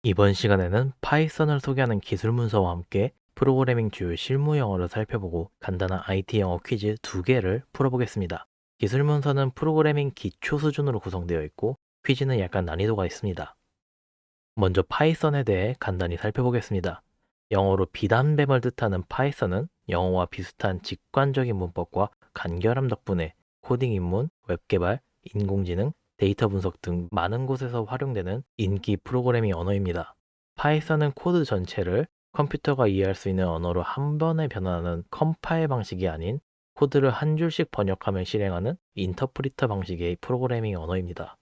이번 시간에는 파이썬을 소개하는 기술 문서와 함께 프로그래밍 주요 실무 영어를 살펴보고 간단한 IT 영어 퀴즈 2개를 풀어보겠습니다. 기술 문서는 프로그래밍 기초 수준으로 구성되어 있고 퀴즈는 약간 난이도가 있습니다. 먼저 파이썬에 대해 간단히 살펴보겠습니다. 영어로 비단뱀을 뜻하는 파이썬은 영어와 비슷한 직관적인 문법과 간결함 덕분에 코딩 입문, 웹 개발, 인공지능, 데이터 분석 등 많은 곳에서 활용되는 인기 프로그래밍 언어입니다. 파이썬은 코드 전체를 컴퓨터가 이해할 수 있는 언어로 한 번에 변환하는 컴파일 방식이 아닌 코드를 한 줄씩 번역하며 실행하는 인터프리터 방식의 프로그래밍 언어입니다.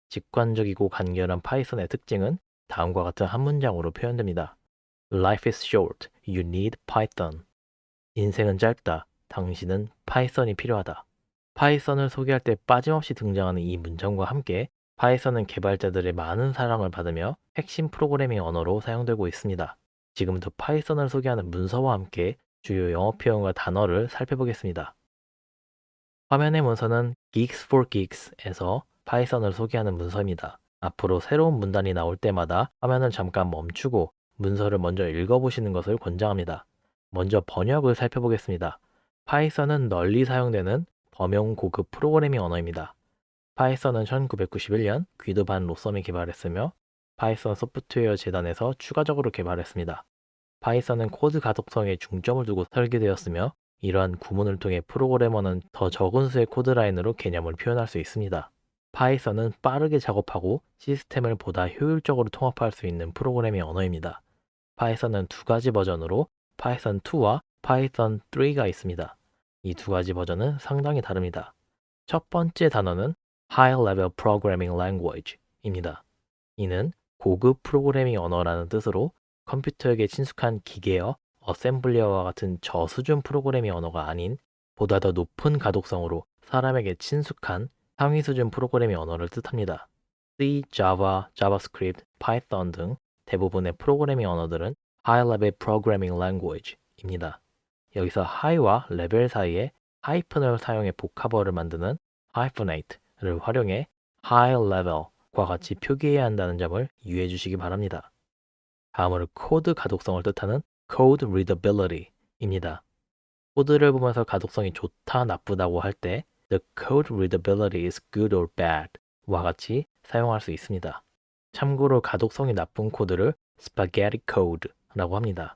직관적이고 간결한 파이썬의 특징은 다음과 같은 한 문장으로 표현됩니다. Life is short. You need Python. 인생은 짧다. 당신은 파이썬이 필요하다. 파이썬을 소개할 때 빠짐없이 등장하는 이 문장과 함께 파이썬은 개발자들의 많은 사랑을 받으며 핵심 프로그래밍 언어로 사용되고 있습니다. 지금부터 파이썬을 소개하는 문서와 함께 주요 영어 표현과 단어를 살펴보겠습니다. 화면의 문서는 Geeks for Geeks에서 파이썬을 소개하는 문서입니다. 앞으로 새로운 문단이 나올 때마다 화면을 잠깐 멈추고 문서를 먼저 읽어보시는 것을 권장합니다. 먼저 번역을 살펴보겠습니다. 파이썬은 널리 사용되는 범용 고급 프로그래밍 언어입니다. 파이썬은 1991년 귀드 반 로썸이 개발했으며 파이썬 소프트웨어 재단에서 추가적으로 개발했습니다. 파이썬은 코드 가독성에 중점을 두고 설계되었으며 이러한 구문을 통해 프로그래머는 더 적은 수의 코드 라인으로 개념을 표현할 수 있습니다. 파이썬은 빠르게 작업하고 시스템을 보다 효율적으로 통합할 수 있는 프로그래밍 언어입니다. 파이썬은 두 가지 버전으로 파이썬 2와 파이썬 3가 있습니다. 이 두 가지 버전은 상당히 다릅니다. 첫 번째 단어는 High Level Programming Language입니다. 이는 고급 프로그래밍 언어라는 뜻으로 컴퓨터에게 친숙한 기계어, 어셈블리어와 같은 저수준 프로그래밍 언어가 아닌 보다 더 높은 가독성으로 사람에게 친숙한 상위 수준 프로그래밍 언어를 뜻합니다. C, Java, JavaScript, Python 등 대부분의 프로그래밍 언어들은 High Level Programming Language입니다. 여기서 high와 level 사이에 하이픈을 사용해 복합어를 만드는 hyphenate를 활용해 high level과 같이 표기해야 한다는 점을 유의해 주시기 바랍니다. 다음으로 코드 가독성을 뜻하는 code readability입니다. 코드를 보면서 가독성이 좋다, 나쁘다고 할 때 the code readability is good or bad 와 같이 사용할 수 있습니다. 참고로 가독성이 나쁜 코드를 spaghetti code라고 합니다.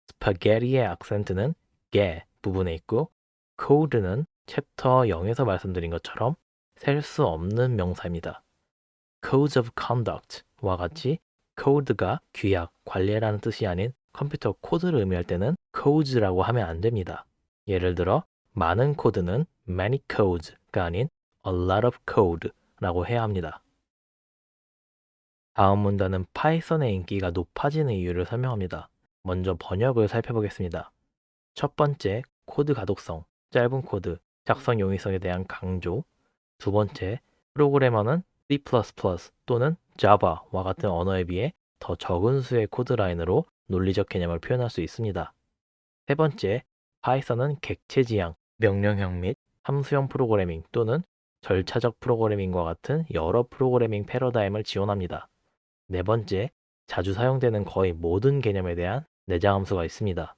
spaghetti의 악센트는 게 부분에 있고 code는 챕터 0에서 말씀드린 것처럼 셀 수 없는 명사입니다. codes of conduct와 같이 code가 규약, 관례라는 뜻이 아닌 컴퓨터 코드를 의미할 때는 codes라고 하면 안 됩니다. 예를 들어 많은 코드는 many codes가 아닌 a lot of code라고 해야 합니다. 다음 문단은 파이썬의 인기가 높아지는 이유를 설명합니다. 먼저 번역을 살펴보겠습니다. 첫 번째, 코드 가독성, 짧은 코드, 작성 용이성에 대한 강조. 두 번째, 프로그래머는 C++ 또는 Java와 같은 언어에 비해 더 적은 수의 코드 라인으로 논리적 개념을 표현할 수 있습니다. 세 번째, 파이썬은 객체 지향, 명령형 및 함수형 프로그래밍 또는 절차적 프로그래밍과 같은 여러 프로그래밍 패러다임을 지원합니다. 네 번째, 자주 사용되는 거의 모든 개념에 대한 내장 함수가 있습니다.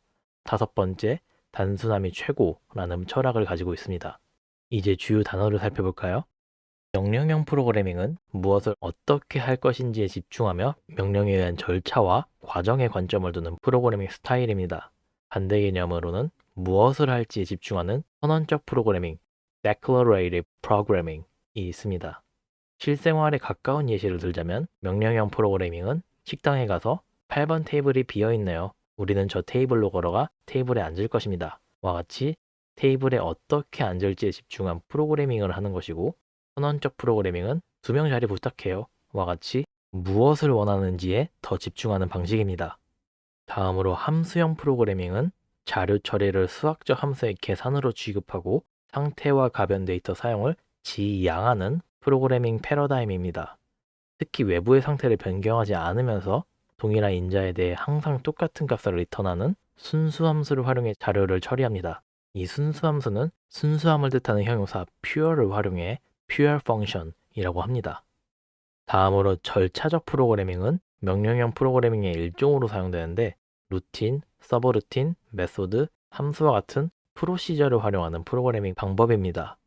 다섯 번째, 단순함이 최고라는 철학을 가지고 있습니다. 이제 주요 단어를 살펴볼까요? 명령형 프로그래밍은 무엇을 어떻게 할 것인지에 집중하며 명령에 의한 절차와 과정에 관점을 두는 프로그래밍 스타일입니다. 반대 개념으로는 무엇을 할지에 집중하는 선언적 프로그래밍, declarative programming이 있습니다. 실생활에 가까운 예시를 들자면 명령형 프로그래밍은 식당에 가서 8번 테이블이 비어 있네요. 우리는 저 테이블로 걸어가 테이블에 앉을 것입니다. 와 같이 테이블에 어떻게 앉을지에 집중한 프로그래밍을 하는 것이고 선언적 프로그래밍은 2명 자리 부탁해요. 와 같이 무엇을 원하는지에 더 집중하는 방식입니다. 다음으로 함수형 프로그래밍은 자료 처리를 수학적 함수의 계산으로 취급하고 상태와 가변 데이터 사용을 지양하는 프로그래밍 패러다임입니다. 특히 외부의 상태를 변경하지 않으면서 동일한 인자에 대해 항상 똑같은 값을 리턴하는 순수함수를 활용해 자료를 처리합니다. 이 순수함수는 순수함을 뜻하는 형용사 pure를 활용해 pure function이라고 합니다. 다음으로 절차적 프로그래밍은 명령형 프로그래밍의 일종으로 사용되는데 루틴, 서브루틴, 메소드, 함수와 같은 프로시저를 활용하는 프로그래밍 방법입니다.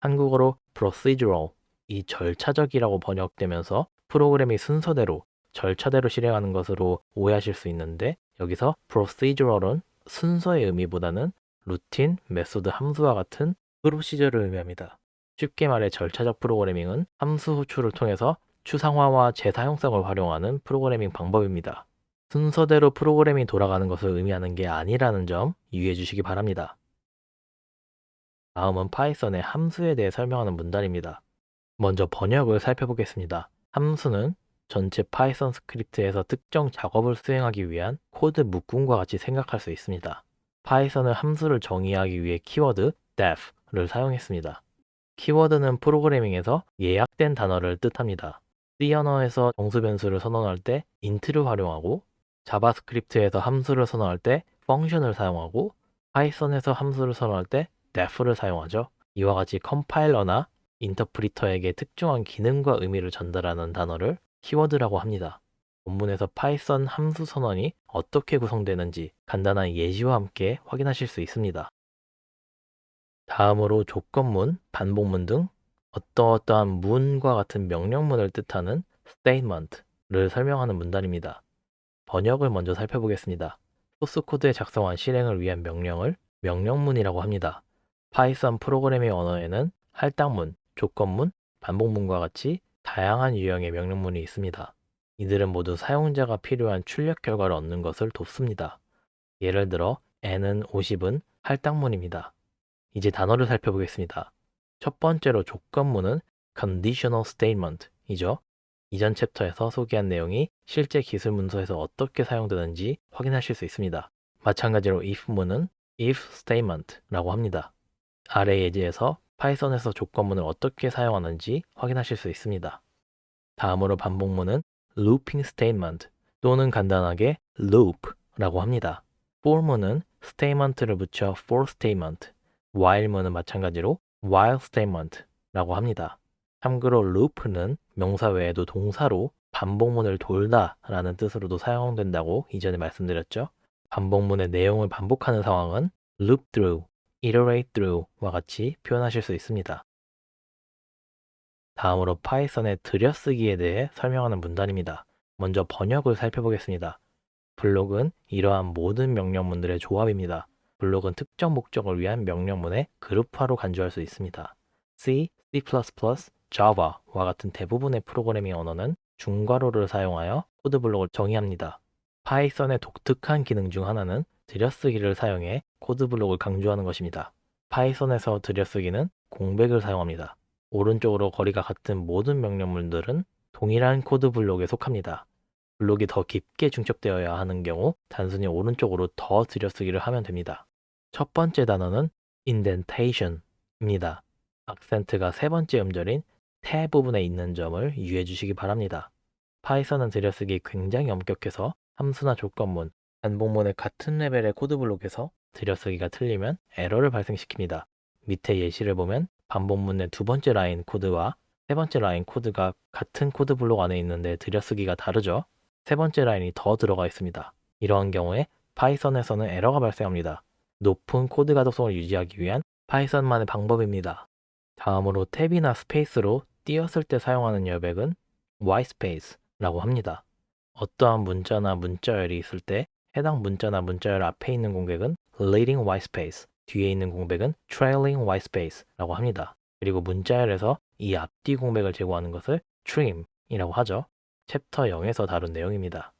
한국어로 procedural, 이 절차적이라고 번역되면서 프로그램이 순서대로, 절차대로 실행하는 것으로 오해하실 수 있는데 여기서 procedural은 순서의 의미보다는 루틴, 메소드, 함수와 같은 프로시저를 의미합니다. 쉽게 말해 절차적 프로그래밍은 함수 호출을 통해서 추상화와 재사용성을 활용하는 프로그래밍 방법입니다. 순서대로 프로그램이 돌아가는 것을 의미하는 게 아니라는 점 유의해 주시기 바랍니다. 다음은 파이썬의 함수에 대해 설명하는 문단입니다. 먼저 번역을 살펴보겠습니다. 함수는 전체 파이썬 스크립트에서 특정 작업을 수행하기 위한 코드 묶음과 같이 생각할 수 있습니다. 파이썬은 함수를 정의하기 위해 키워드 def를 사용했습니다. 키워드는 프로그래밍에서 예약된 단어를 뜻합니다. C 언어에서 정수 변수를 선언할 때 int를 활용하고 자바스크립트에서 함수를 선언할 때 function을 사용하고 파이썬에서 함수를 선언할 때 def를 사용하죠. 이와 같이 컴파일러나 인터프리터에게 특정한 기능과 의미를 전달하는 단어를 키워드라고 합니다. 본문에서 파이썬 함수 선언이 어떻게 구성되는지 간단한 예시와 함께 확인하실 수 있습니다. 다음으로 조건문, 반복문 등 어떠어떠한 문과 같은 명령문을 뜻하는 statement를 설명하는 문단입니다. 번역을 먼저 살펴보겠습니다. 소스 코드에 작성한 실행을 위한 명령을 명령문이라고 합니다. 파이썬 프로그래밍 언어에는 할당문, 조건문, 반복문과 같이 다양한 유형의 명령문이 있습니다. 이들은 모두 사용자가 필요한 출력 결과를 얻는 것을 돕습니다. 예를 들어 n은 50은 할당문입니다. 이제 단어를 살펴보겠습니다. 첫 번째로 조건문은 conditional statement이죠. 이전 챕터에서 소개한 내용이 실제 기술 문서에서 어떻게 사용되는지 확인하실 수 있습니다. 마찬가지로 if문은 if statement라고 합니다. 아래 예제에서 파이썬에서 조건문을 어떻게 사용하는지 확인하실 수 있습니다. 다음으로 반복문은 looping statement 또는 간단하게 loop라고 합니다. for문은 statement를 붙여 for statement, while문은 마찬가지로 while statement라고 합니다. 참고로 loop는 명사 외에도 동사로 반복문을 돌다 라는 뜻으로도 사용된다고 이전에 말씀드렸죠. 반복문의 내용을 반복하는 상황은 loop through, iterate through와 같이 표현하실 수 있습니다. 다음으로 파이썬의 들여쓰기에 대해 설명하는 문단입니다. 먼저 번역을 살펴보겠습니다. 블록은 이러한 모든 명령문들의 조합입니다. 블록은 특정 목적을 위한 명령문의 그룹화로 간주할 수 있습니다. C, C++, Java와 같은 대부분의 프로그래밍 언어는 중괄호를 사용하여 코드 블록을 정의합니다. 파이썬의 독특한 기능 중 하나는 들여쓰기를 사용해 코드 블록을 강조하는 것입니다. 파이썬에서 들여쓰기는 공백을 사용합니다. 오른쪽으로 거리가 같은 모든 명령문들은 동일한 코드 블록에 속합니다. 블록이 더 깊게 중첩되어야 하는 경우 단순히 오른쪽으로 더 들여쓰기를 하면 됩니다. 첫 번째 단어는 indentation입니다. 악센트가 세 번째 음절인 태 부분에 있는 점을 유의해 주시기 바랍니다. 파이썬은 들여쓰기 굉장히 엄격해서 함수나 조건문, 반복문의 같은 레벨의 코드 블록에서 들여쓰기가 틀리면 에러를 발생시킵니다. 밑에 예시를 보면 반복문의 두 번째 라인 코드와 세 번째 라인 코드가 같은 코드 블록 안에 있는데 들여쓰기가 다르죠. 세 번째 라인이 더 들어가 있습니다. 이러한 경우에 파이썬에서는 에러가 발생합니다. 높은 코드 가독성을 유지하기 위한 파이썬만의 방법입니다. 다음으로 탭이나 스페이스로 띄었을 때 사용하는 여백은 whitespace라고 합니다. 어떠한 문자나 문자열이 있을 때 해당 문자나 문자열 앞에 있는 공백은 leading whitespace, 뒤에 있는 공백은 trailing whitespace라고 합니다. 그리고 문자열에서 이 앞뒤 공백을 제거하는 것을 trim이라고 하죠. 챕터 0에서 다룬 내용입니다.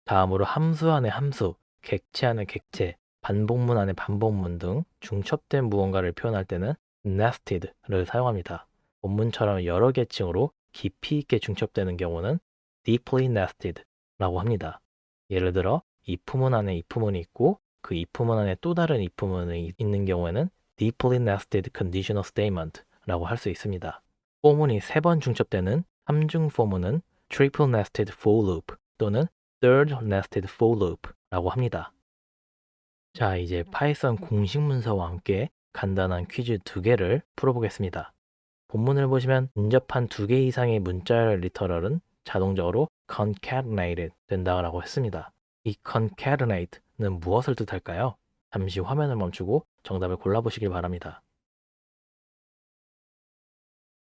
다음으로 함수 안의 함수, 객체 안의 객체, 반복문 안의 반복문 등 중첩된 무언가를 표현할 때는 nested를 사용합니다. 본문처럼 여러 계층으로 깊이 있게 중첩되는 경우는 deeply nested라고 합니다. 예를 들어 if문 안에 if문이 있고 그 if문 안에 또 다른 if문이 있는 경우에는 deeply nested conditional statement라고 할 수 있습니다. 포문이 3번 중첩되는 함중 포문은 triple nested for loop 또는 third nested for loop라고 합니다. 자, 이제 파이썬 공식 문서와 함께 간단한 퀴즈 2개를 풀어보겠습니다. 본문을 보시면 인접한 2개 이상의 문자열 리터럴은 자동적으로 concatenated 된다고 했습니다. 이 concatenate는 무엇을 뜻할까요? 잠시 화면을 멈추고 정답을 골라보시길 바랍니다.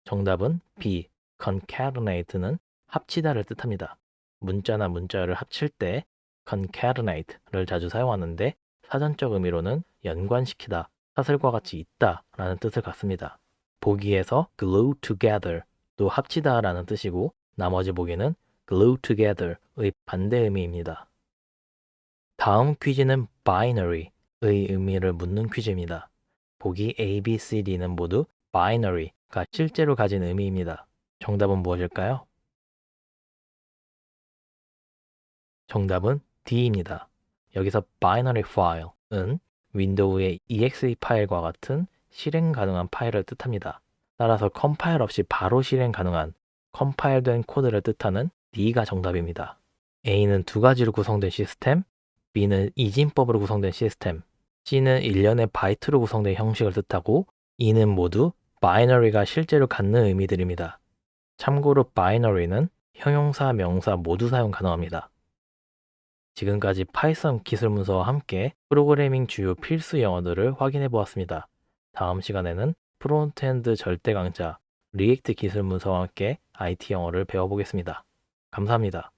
정답은 B. concatenate는 합치다를 뜻합니다. 문자나 문자열을 합칠 때 concatenate를 자주 사용하는데 사전적 의미로는 연관시키다, 사슬과 같이 있다 라는 뜻을 갖습니다. 보기에서 glue together도 합치다 라는 뜻이고 나머지 보기는 glue together의 반대 의미입니다. 다음 퀴즈는 binary의 의미를 묻는 퀴즈입니다. 보기 A, B, C, D는 모두 binary가 실제로 가진 의미입니다. 정답은 무엇일까요? 정답은 D입니다. 여기서 binary file은 윈도우의 exe 파일과 같은 실행 가능한 파일을 뜻합니다. 따라서 컴파일 없이 바로 실행 가능한 컴파일된 코드를 뜻하는 D가 정답입니다. A는 2가지로 구성된 시스템, B는 이진법으로 구성된 시스템, C는 일련의 바이트로 구성된 형식을 뜻하고 E는 모두 binary가 실제로 갖는 의미들입니다. 참고로 binary는 형용사, 명사 모두 사용 가능합니다. 지금까지 파이썬 기술 문서와 함께 프로그래밍 주요 필수 영어들을 확인해 보았습니다. 다음 시간에는 프론트엔드 절대 강자 리액트 기술 문서와 함께 IT 영어를 배워보겠습니다. 감사합니다.